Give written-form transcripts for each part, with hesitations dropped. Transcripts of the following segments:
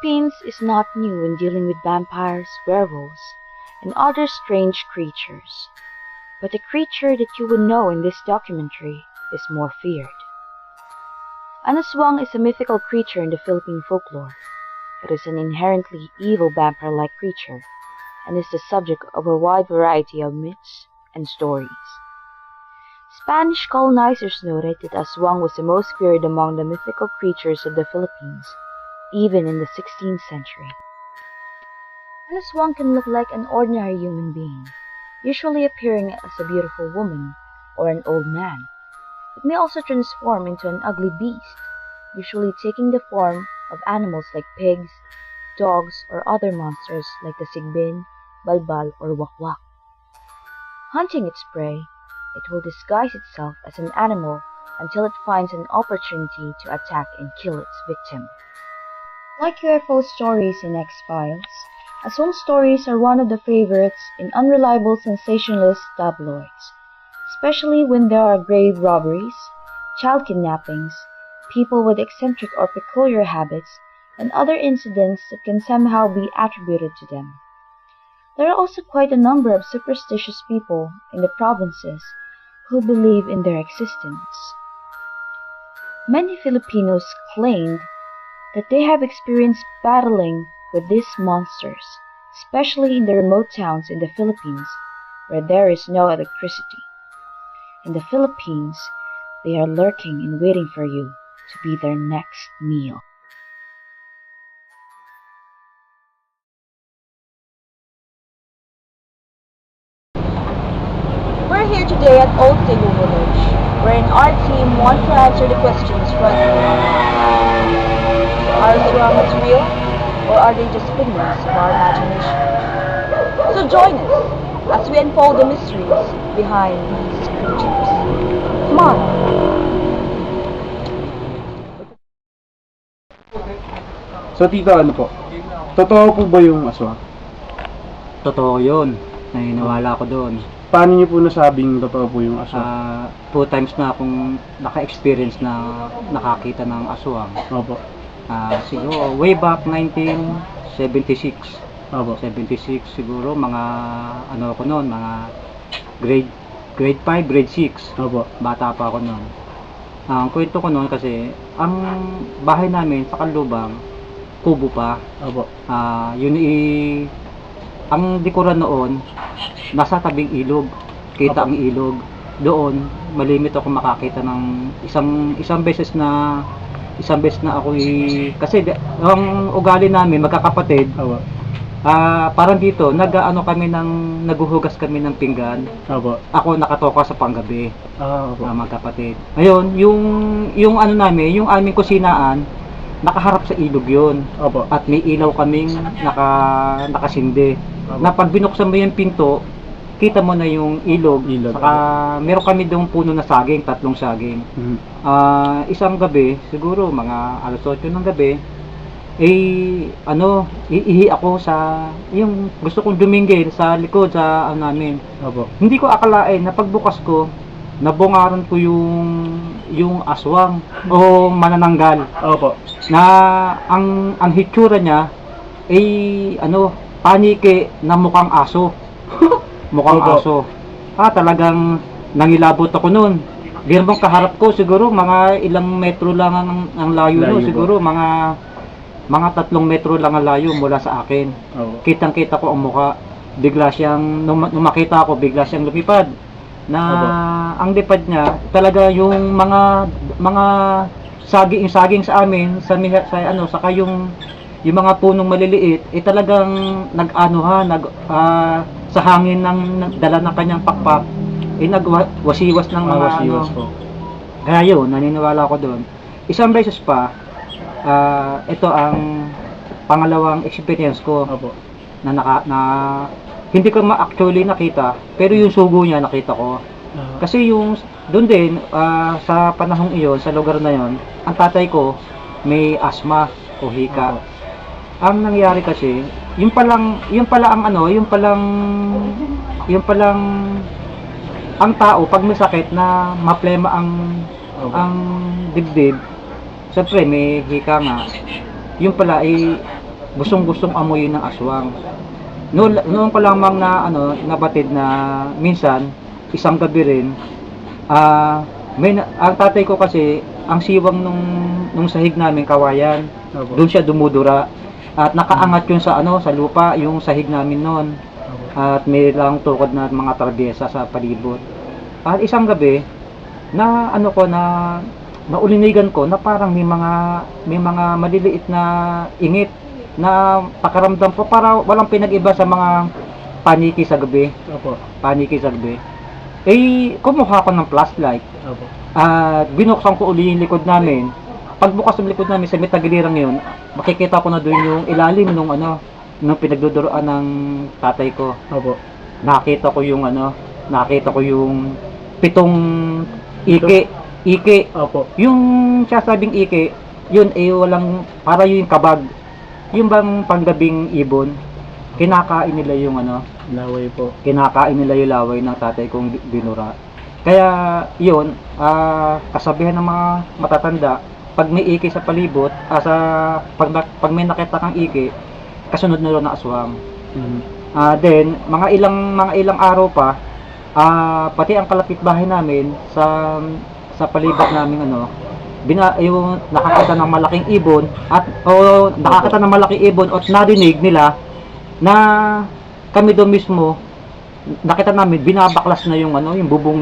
Philippines is not new in dealing with vampires, werewolves, and other strange creatures. But the creature that you would know in this documentary is more feared. An aswang is a mythical creature in the Philippine folklore. It is an inherently evil vampire-like creature and is the subject of a wide variety of myths and stories. Spanish colonizers noted that aswang was the most feared among the mythical creatures of the Philippines, even in the 16th century. An aswang can look like an ordinary human being, usually appearing as a beautiful woman or an old man. It may also transform into an ugly beast, usually taking the form of animals like pigs, dogs, or other monsters like the sigbin, balbal, or wakwak. Hunting its prey, it will disguise itself as an animal until it finds an opportunity to attack and kill its victim. Like UFO stories in X-Files, aswang stories are one of the favorites in unreliable sensationalist tabloids, especially when there are grave robberies, child kidnappings, people with eccentric or peculiar habits, and other incidents that can somehow be attributed to them. There are also quite a number of superstitious people in the provinces who believe in their existence. Many Filipinos claimed that they have experienced battling with these monsters, especially in the remote towns in the Philippines where there is no electricity. In the Philippines, they are lurking and waiting for you to be their next meal. We're here today at Old Cebu Village, wherein our team wants to answer the questions running in our minds. Are aswangs real, or are they just figments of our imagination? So join us as we unfold the mysteries behind these creatures. Come on! So tita, ano po? Totoo po ba yung aswang? Totoo yun. Naniniwala ko doon. Paano niyo po nasabing totoo po yung aswang? 2 times na akong naka-experience na nakakita ng aswang. Opo. Siguro way back 1976. Opo. 76 siguro, mga ano ako noon, mga grade 5, grade 6. Opo. Bata pa ako noon. Ang kwento ko noon kasi, ang bahay namin sa Kanlubang, kubo pa. Opo. Ang dekoran noon, nasa tabing ilog. Kita Opo. ang ilog. Doon, malimit ako makakita ng isang beses na ako kasi ang ugali namin magkakapatid. Opo. Parang dito, naghuhugas kami ng pinggan. Opo. Ako nakatoka sa panggabi. Opo. Magkapatid. Ayun, yung ano namin, yung aming kusinaan, nakaharap sa ilog yun. Opo. At may ilaw kaming nakasindi. Opo. Na pag binuksan mo yung pinto, kita mo na yung ilog. Saka meron kami doong puno na saging, 3 saging. Mhm. Isang gabi, siguro mga alas 8 ng gabi, iihi ako sa, yung gusto kong dumingil sa likod sa namin. Opo. Hindi ko akalain na pagbukas ko, nabungaran ko yung aswang o manananggal. Opo. Na ang hitsura niya panike na mukhang aso. Mukhang Opo. aso. Talagang nangilabot ako noon. Dirmong kaharap ko siguro mga ilang metro lang ang layo Layo no, po. siguro mga 3 metro lang ang layo mula sa akin. Opo. Kitang-kita ko ang mukha. Bigla siyang nung makita ko, bigla siyang lumipad. Na Opo. ang lipad niya talaga yung mga saging sa amin sa saka yung mga punong maliliit talagang sa hangin ng dala ng kanyang pakpak nagwasiwas ng mga Wasiwas po. Kaya yun, naniniwala ko doon. Isang beses pa, ito ang pangalawang experience ko Opo. na hindi ko actually nakita, pero yung sugo niya nakita ko. Kasi yung doon din sa panahong iyon, sa lugar na yon, ang tatay ko may asthma o hika. Opo. Ang nangyari kasi, yung palang ang tao pag may sakit na maplema Opo. ang dibdib, syempre may hika nga. Yung pala gustong-gustong amuyin ng aswang. Noon ko lamang na nabatid na minsan isang gabi rin, ang tatay ko kasi ang siwang nung sahig namin kawayan. Opo. Doon siya dumudura at nakaangat yun sa sa lupa yung sahig namin noon. At may lang tukod na mga trabyesa sa palibot. At isang gabi na naulinigan ko na parang may mga maliliit na ingit na pakaramdam ko para walang pinag-iba sa mga paniki sa gabi. Opo. Paniki sa gabi. Kumuha ko ng flashlight. Opo. At binuksan ko uli yung likod namin. Pagbukas ng likod namin sa may tagilirang yun, makikita ko na doon yung ilalim nung pinagduduroan ng tatay ko. Opo. Nakita ko yung pitong iki. Opo. Yung sasabing iki, yun walang, para yung kabag. Yung bang panggabing ibon, kinakain nila yung Laway po. kinakain nila yung laway ng tatay kong binura. Kaya yun, kasabihan ng mga matatanda, pag may iki sa palibot, pag may nakita kang iki, kasunod na rin na aswang. Then, mga ilang araw pa, pati ang kalapitbahay namin sa palibot namin yung nakakita ng malaking ibon at narinig nila na kami doon mismo nakita namin binabaklas na yung bubong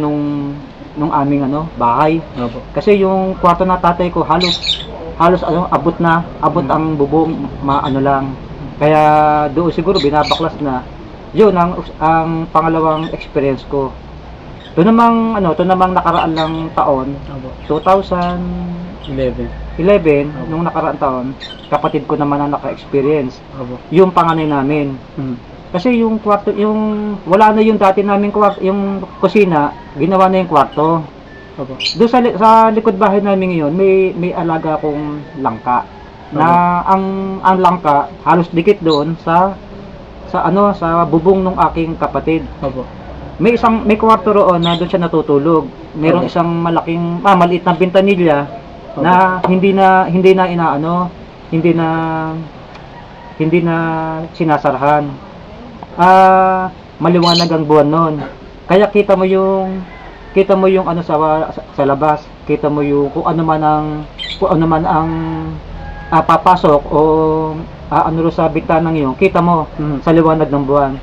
nung aming bahay. Opo. Kasi yung kwarto na tatay ko halos abot ang bubong lang. Kaya doon siguro binabaklas na. Yun ang pangalawang experience ko. To namang nakaraan lang taon, Opo. 2011, 11. nung nakaraan taon, kapatid ko naman ang naka-experience. Opo. Yung panganay namin. Kasi yung kwarto, wala na yung dati naming kwarto, yung kusina, ginawa na yung kwarto. Opo. Doon sa likod bahay namin ngayon, may alaga akong langka. Na ang langka halos dikit doon sa bubong ng aking kapatid. Opo. May kwarto roon na doon siya natutulog. Mayroong isang maliit na bintanilya na hindi na sinasarhan. Maliwanag ang buwan noon. Kaya kita mo yung sa labas, kita mo yung kung ano man ang papasok o sa bintana ng kita mo sa liwanag ng buwan.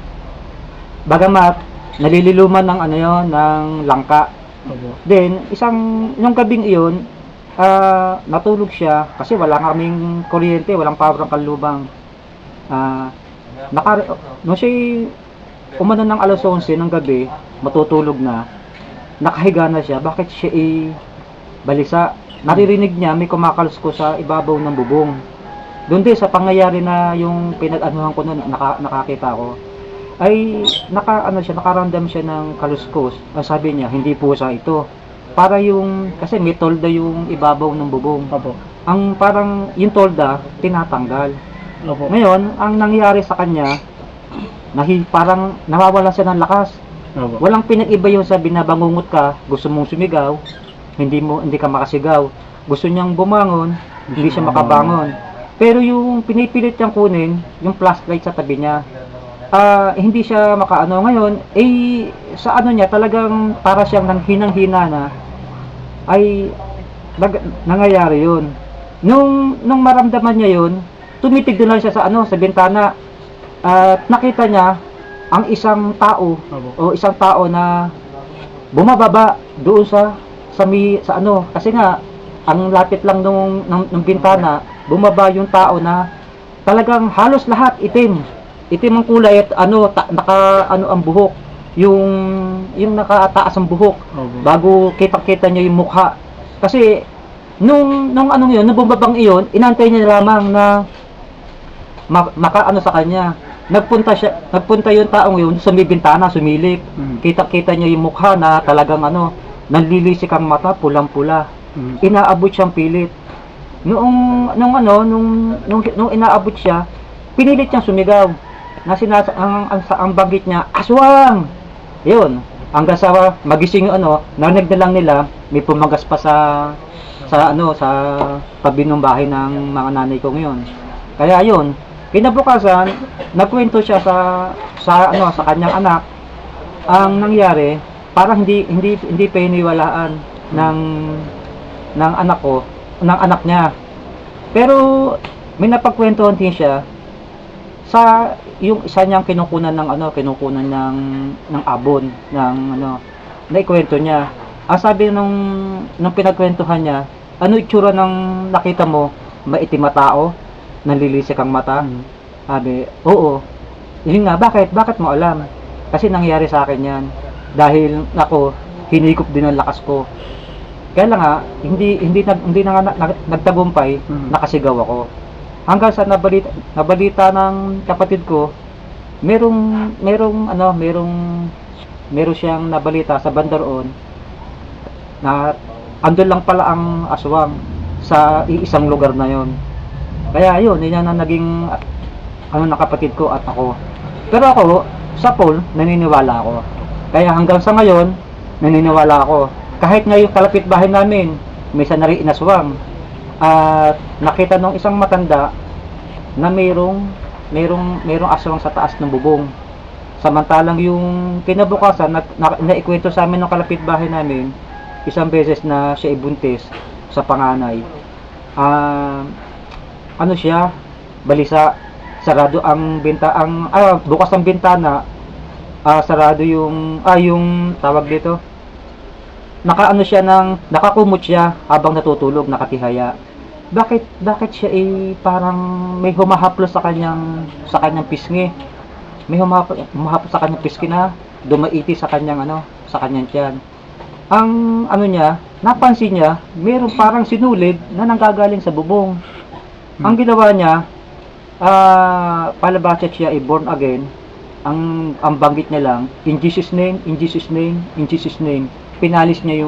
Bagamat nalililuman ng langka. Opo. Then yung gabing iyon, natulog siya kasi wala kaming kuryente, walang power ang kalubang. Nung siya umano ng alas 11 ng gabi, matutulog na, nakahiga na siya. Bakit siya balisa? Naririnig niya may kumakaluskos sa ibabaw ng bubong. Doon din sa pangyayari na yung pinag-anuhan ko noon, nakakita ko, ay nakaramdam siya ng kaluskos. Sabi niya, hindi pusa ito. Para kasi may tolda yung ibabaw ng bubong. Opo. Ang parang yung tolda, tinatanggal. Opo. Ngayon, ang nangyari sa kanya, parang nawawalan siya ng lakas. Opo. Walang pinag-iba yung sa binabangungot ka, gusto mong sumigaw, hindi ka makasigaw. Gusto niyang bumangon, hindi siya makabangon. Pero yung pinipilit niyang kunin, yung flashlight sa tabi niya, hindi siya ngayon, sa niya, talagang para siyang nanghinang-hina na, ay nangyayari yun. Nung maramdaman niya yun, tumitig din lang siya sa bintana, at nakita niya ang isang tao, o isang tao na bumababa doon kasi nga, ang lapit lang nung bintana, bumaba yung tao na talagang halos lahat itim ang kulay at ang buhok, yung nakataas ang buhok, bago kita niya yung mukha. Kasi nung bumabang iyon, inantay niya lamang na sa kanya. Nagpunta yung taong yun sa may bintana, sumilip. Kita niya yung mukha na talagang nanlilisik ang mata, pulang-pula. Inaabot siyang pilit. Nung inaabot siya, pinilit niyang sumigaw. Ang banggit niya, aswang! Yun, hanggang sa magising narinig na lang nila, may pumagas pa sa tabi ng bahay ng mga nanay ko ngayon. Kaya yun, Kinabukasan, nagkwento siya sa kanyang anak. Ang nangyari, parang hindi paniniwalaan ng anak niya. Pero may napagkwentuhan din siya sa yung isa niyang kinukunan ng abon naikwento niya. Ang sabi nung pinagkwentuhan niya, ano itsura ng nakita mo? Maitim na tao? Nanlilisik ang mata? Sabi, oo. Yun nga, bakit mo alam? Kasi nangyari sa akin yan. Dahil ako, hinikop din ang lakas ko. Kaya lang nga, hindi na nga nagtagumpay, nakasigaw ako. Hanggang sa nabalita ng kapatid ko, merong siyang nabalita sa bandaroon na andun lang pala ang aswang sa iisang lugar na yon. Kaya yun na naging ng kapatid ko at ako. Pero ako, sa Paul, naniniwala ako. Kaya hanggang sa ngayon, naniniwala ako. Kahit ngayon kalapit bahay namin, may isa na rin inaswang. At nakita nung isang matanda na mayroong aswang sa taas ng bubong. Samantalang yung kinabukasan, naikwento sa amin ng kalapit bahay namin, isang beses na siya ibuntis sa panganay. Balisa, sarado ang bukas ang bintana, sarado yung tawag dito. Nakakumot siya habang natutulog, nakatihaya. Bakit siya parang may humahaplos sa kanyang pisngi. May humahaplos sa kanyang pisngi na dumaiti sa kanyang tiyan. Ang napansin niya, mayroong parang sinulid na nanggagaling sa bubong. Ang ginawa niya, palabas siya born again. Ang banggit niya lang, in Jesus name, in Jesus name, in Jesus name. Pinalis niya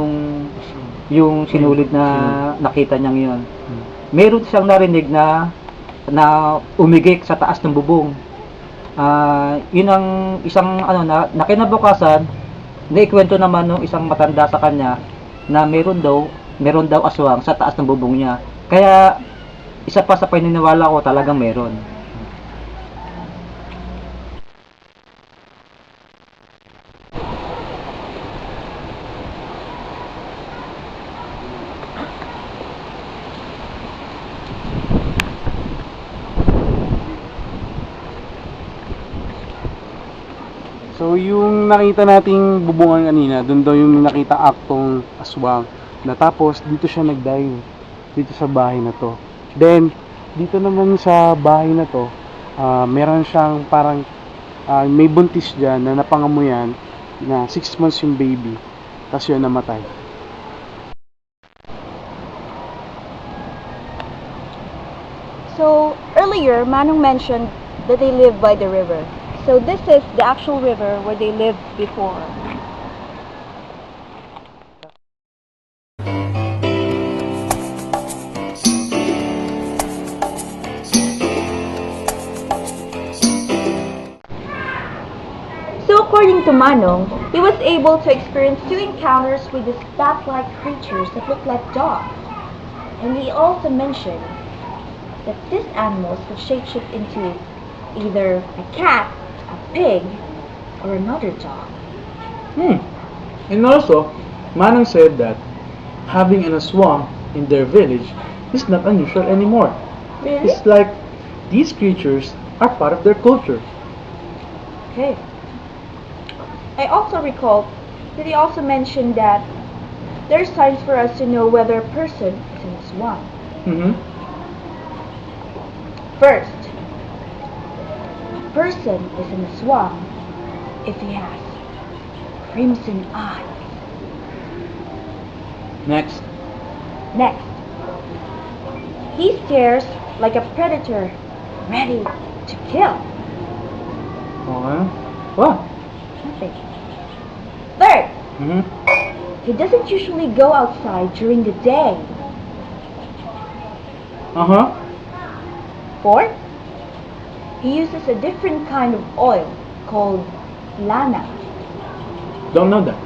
yung sinulid na nakita niya ngayon. Meron siyang narinig na umigik sa taas ng bubong. Yun ang isang na kinabukasan, naikwento naman ng isang matanda sa kanya na meron daw aswang sa taas ng bubong niya. Kaya isa pa sa paniniwala ko, talagang meron. So yung nakita nating bubungan kanina, doon daw yung nakita aktong aswang. Natapos dito siya nagdive dito sa bahay na to. Then dito naman sa bahay na to, meron siyang parang may buntis dyan na napangamuyan na 6 months yung baby. Tapos yun namatay. So, earlier, Manong mentioned that they live by the river. So this is the actual river where they lived before. So according to Manong, he was able to experience 2 encounters with these bat-like creatures that look like dogs. And he also mentioned that these animals could shapeshift into either a cat, a pig, or another dog. And also, Manang said that having an aswang in their village is not unusual anymore. Really? It's like these creatures are part of their culture. Okay. I also recall that he also mentioned that there are signs for us to know whether a person is an aswang. First, a person is an aswang if he has crimson eyes. Next. Next, he stares like a predator ready to kill. Okay. What? Nothing. Third, he doesn't usually go outside during the day. Fourth, he uses a different kind of oil called lana. Don't know that.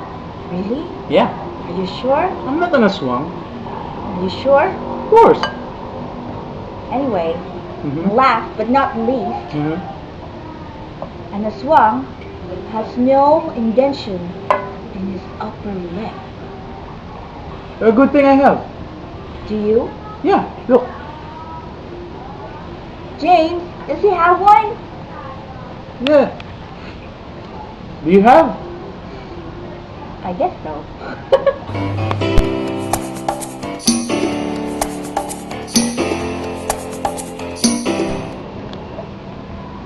Really? Yeah. Are you sure? I'm not an aswang. Are you sure? Of course. Anyway, Mhm. Last but not least, Mhm. an aswang has no indention in his upper lip. A good thing I have. Do you? Yeah, look. James, does he have one? Yeah. Do you have? I guess so.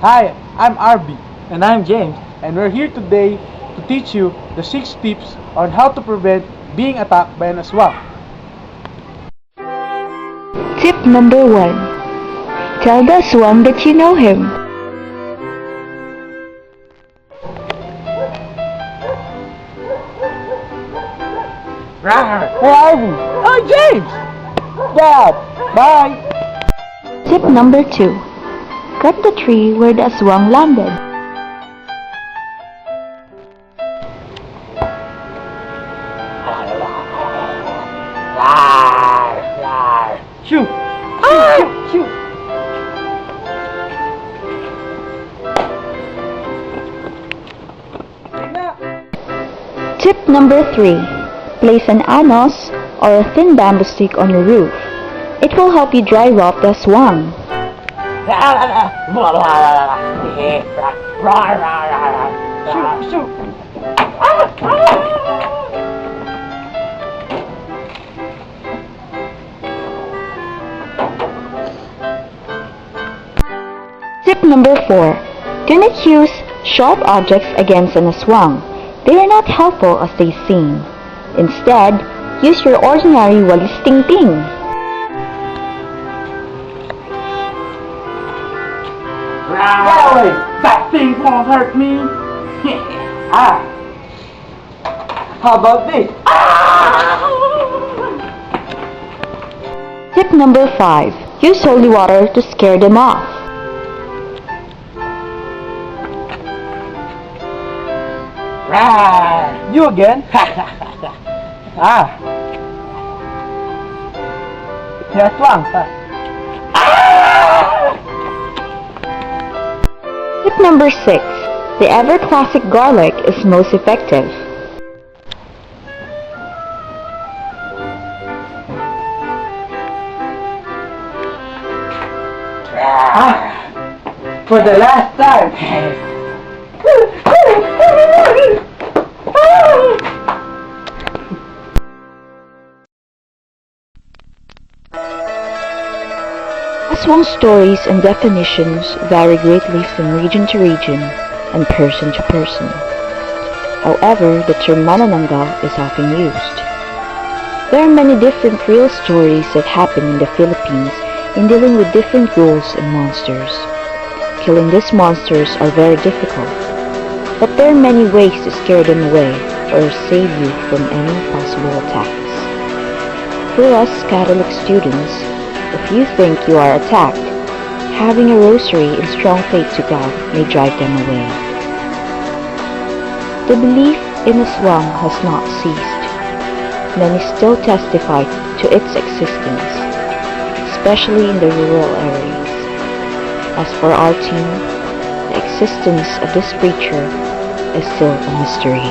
Hi, I'm Arby, And I'm James. and we're here today to teach you the 6 tips on how to prevent being attacked by an aswang. Tip number 1. Tell the aswang that you know him. Hey, Arby. Hi, James. Dad. Bye. Tip number 2. Cut the tree where the aswang landed. Shoot. Shoot. Tip number 3. Place an anos or a thin bamboo stick on your roof. It will help you drive off the aswang. Shoot. Shoot. Tip number 4. Do not use sharp objects against an aswang. They are not helpful as they seem. Instead, use your ordinary walis ting-ting. Get away. That thing won't hurt me. Ah. How about this? Tip number 5. Use holy water to scare them off. You again? Ah. Yes, one. Tip number 6. The ever-classic garlic is most effective. For the last time. Aswang stories and definitions vary greatly from region to region and person to person. However, the term manananggal is often used. There are many different real stories that happen in the Philippines in dealing with different ghouls and monsters. Killing these monsters are very difficult, but there are many ways to scare them away or save you from any possible attacks. For us Catholic students, if you think you are attacked, having a rosary and strong faith to God may drive them away. The belief in aswang has not ceased. Many still testify to its existence, especially in the rural areas. As for our team, the existence of this creature is still a mystery.